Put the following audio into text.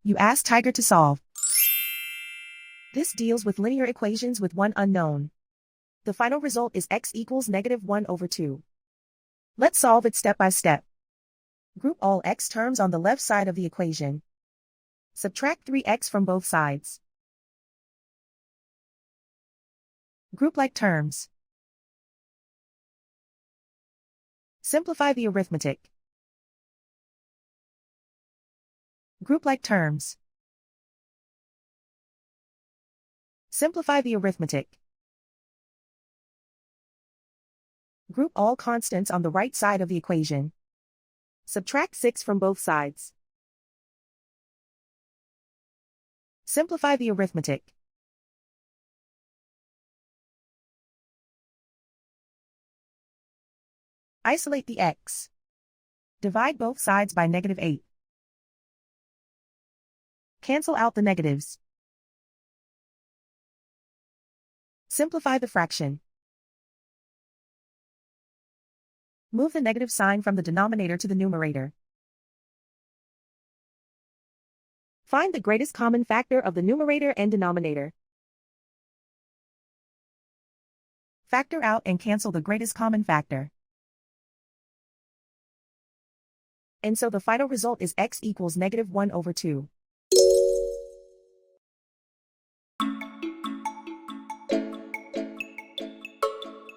You ask Tiger to solve. This deals with linear equations with one unknown. The final result is x equals -1/2. Let's solve it step by step. Group all x terms on the left side of the equation. Subtract 3x from both sides. Group like terms. Simplify the arithmetic. Group like terms. Simplify the arithmetic. Group all constants on the right side of the equation. Subtract 6 from both sides. Simplify the arithmetic. Isolate the x. Divide both sides by -8. Cancel out the negatives. Simplify the fraction. Move the negative sign from the denominator to the numerator. Find the greatest common factor of the numerator and denominator. Factor out and cancel the greatest common factor. And so the final result is x equals -1/2.